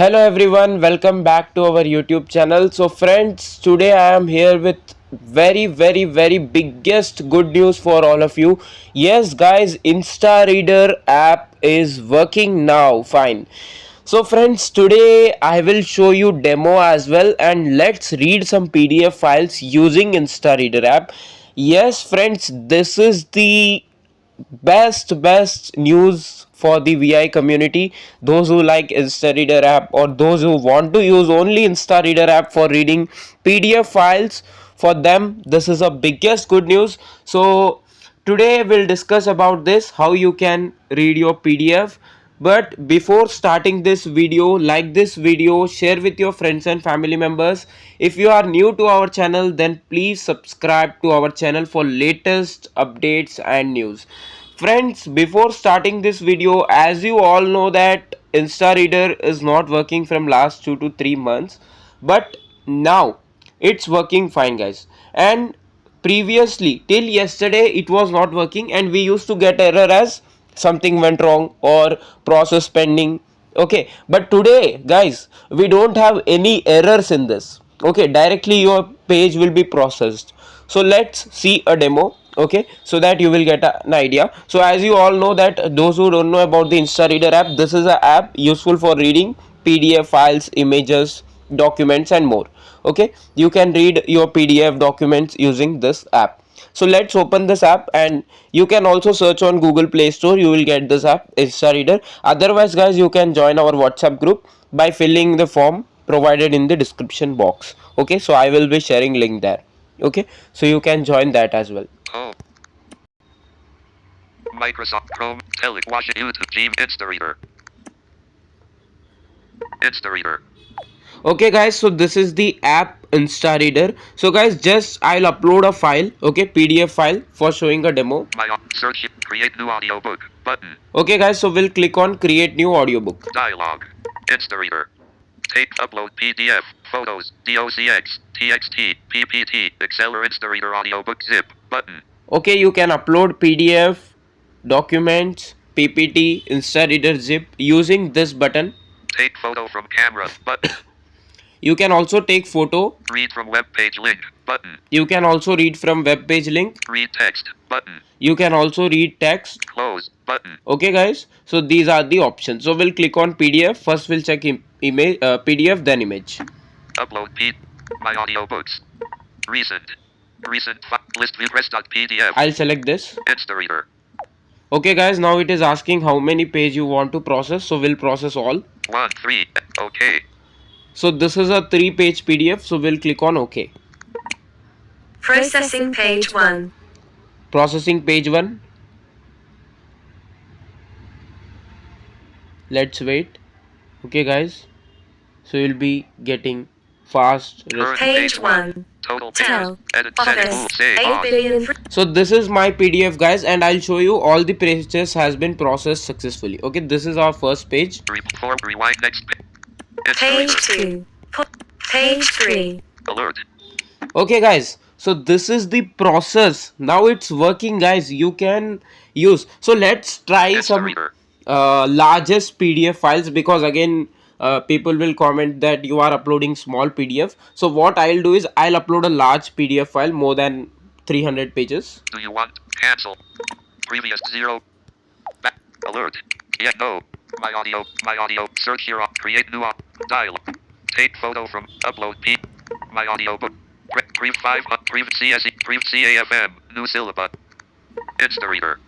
Hello everyone, welcome back to our YouTube channel. So friends, today I am here with very biggest good news for all of you. Yes guys, Insta Reader app is working now. Fine. So friends, today I will show you demo as well, and let's read some PDF files using Insta Reader app. Yes friends, this is the best news for the VI community. Those who like Insta Reader app, or those who want to use only Insta Reader app for reading PDF files, for them this is a biggest good news. So today we'll discuss about this, how you can read your PDF. But before starting this video, like this video, share with your friends and family members. If you are new to our channel, then please subscribe to our channel for latest updates and news. Friends, before starting this video, as you all know that Insta Reader is not working from last 2 to 3 months, but now it's working fine guys. And previously till yesterday it was not working, and we used to get error as something went wrong or process pending. Okay, but today guys, we don't have any errors in this. Okay, directly your page will be processed. So let's see a demo, okay, so that you will get an idea. So as you all know that, those who don't know about the Insta Reader app, this is an app useful for reading PDF files, images, documents and more. Okay, you can read your PDF documents using this app. So let's open this app, and you can also search on Google Play Store. You will get this app, Insta Reader. Otherwise guys, you can join our WhatsApp group by filling the form provided in the description box. Okay, so I will be sharing link there. Okay, so you can join that as well. Microsoft Chrome, Telewash, YouTube, Gmail, InstaReader. InstaReader. Okay guys, so this is the app Insta Reader. So guys, just I'll upload a file, okay, PDF file for showing a demo. Search create new audiobook button. Okay guys, so we'll click on create new audiobook. Dialog. Insta Reader. Take upload PDF, photos, docx, txt, ppt, Excel or Insta Reader audiobook zip button. Okay, you can upload PDF, documents, ppt, Insta Reader zip using this button. Take photo from camera button. You can also take photo. Read from web page link button. You can also read from web page link. Read text button. You can also read text. Close button. Okay guys, so these are the options. So we'll click on PDF. First we'll check image, PDF, then image. Upload my audiobooks. Recent list view press.pdf. I'll select this. Insta Reader. Okay guys, now it is asking how many page you want to process. So we'll process all. 1, 3. Okay. So this is a 3-page PDF, so we'll click on OK. Processing page 1. Processing page 1. Let's wait. Okay guys, so you'll be getting fast page 1. Total Tell office 8 billion. So this is my PDF guys, and I'll show you all the pages has been processed successfully. Okay, this is our first page. Rewind next page. Page 2. Page 3. Alert. Okay guys, so this is the process. Now it's working guys. You can use. So let's try some largest PDF files, because again people will comment that you are uploading small PDF. So what I'll do is I'll upload a large PDF file, more than 300 pages. Do you want cancel? Previous 0. Alert. Yeah, no. My audio. Search here. Create new dialog. Take photo from upload my audiobook. Pre 5 pre CSE pre CAFM new syllabus. Insta Reader.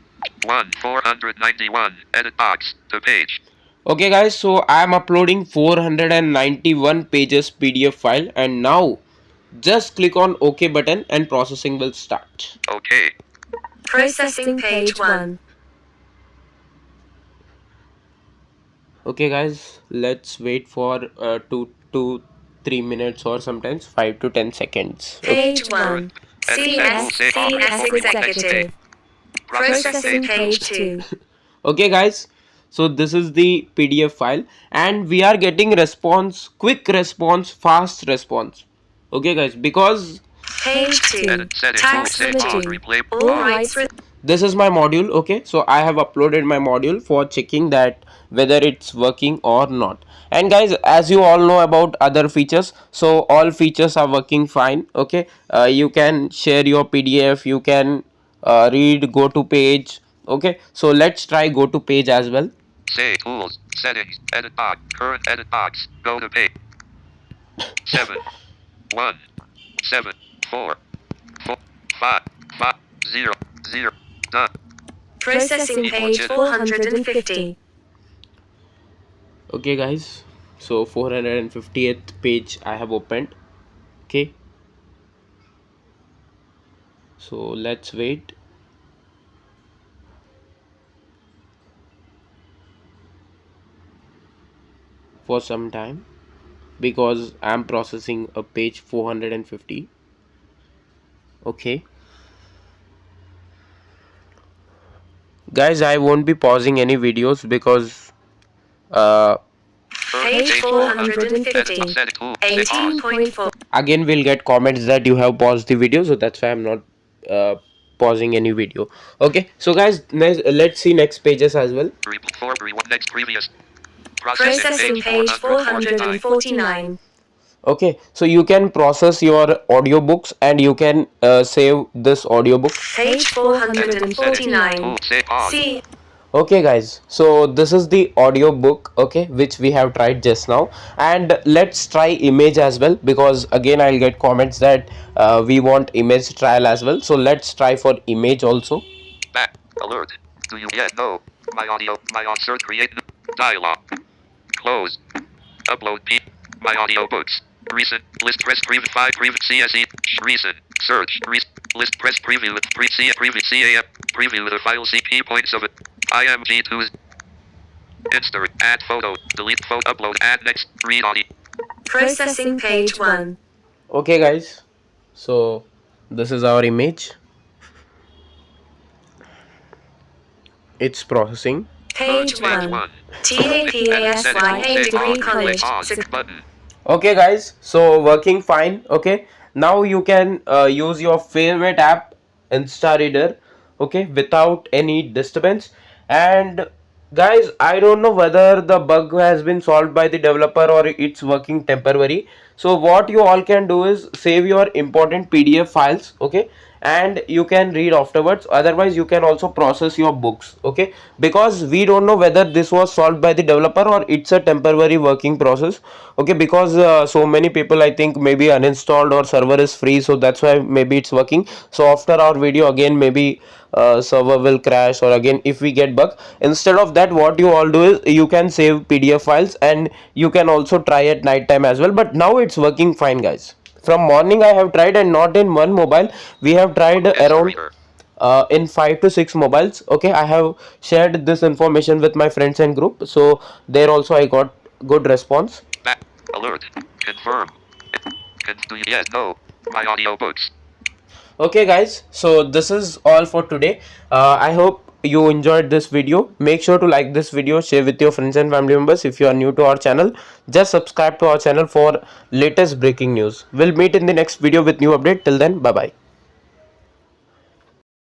491 edit box to page. Okay guys, so I am uploading 491 pages PDF file, and now just click on OK button and processing will start. Okay. Processing page 1. Okay guys, let's wait for 2 to 3 minutes, or sometimes 5 to 10 seconds. Page 1. CS Executive. Processing page 2. Okay guys, so this is the PDF file, and we are getting response, quick response, fast response. Okay guys, because page 2. Tax limited. All rights. this is my module. Okay, so I have uploaded my module for checking that whether it's working or not. And guys, as you all know about other features, so all features are working fine. Okay, you can share your PDF, you can read go to page. Okay, so let's try go to page as well. Say tools, settings, edit box, current edit box, go to page 7, 1, 7, 4, 4, 5, 5, 0, 0, done. Processing page 450. Okay guys, so 450th page I have opened. Okay, so let's wait for some time because I'm processing a page 450. Okay guys, I won't be pausing any videos because Page 450. 18.4. again we'll get comments that you have paused the video, so that's why I'm not pausing any video. Okay, so guys, let's see next pages as well. Next previous. Processing page 449. Okay, so you can process your audiobooks and you can save this audiobook. Page 449. See. Okay guys, so this is the audiobook, okay, which we have tried just now. And let's try image as well, because again I'll get comments that we want image trial as well. So let's try for image also. Back alert. Do you yet know my audio? My answer create dialog. Close. Upload P. My audiobooks. Recent list press preview 5 preview CSE. Recent search list press preview preview CAM preview the file CP points of it. IMG2 Insta add photo delete photo upload add next read audio. Processing page 1. Okay guys, so this is our image. It's processing. Page 1. TAPASY degree college. Button. Okay guys, so working fine. Okay, now you can use your favorite app Insta Reader, okay, without any disturbance. And guys, I don't know whether the bug has been solved by the developer or it's working temporary. So what you all can do is save your important PDF files, okay, and you can read afterwards. Otherwise you can also process your books, okay, because we don't know whether this was solved by the developer or it's a temporary working process. Okay, because so many people, I think, maybe uninstalled or server is free, so that's why maybe it's working. So after our video again maybe server will crash, or again if we get bug. Instead of that, what you all do is you can save PDF files and you can also try at night time as well. But now it's working fine guys. From morning I have tried, and not in one mobile, we have tried around in 5 to 6 mobiles. Okay, I have shared this information with my friends and group, so there also I got good response. Back alert. Confirm. Do you yet know my audiobooks? Okay guys, so this is all for today. I hope you enjoyed this video. Make sure to like this video, share with your friends and family members. If you are new to our channel, just subscribe to our channel for latest breaking news. We'll meet in the next video with new update. Till then, bye bye.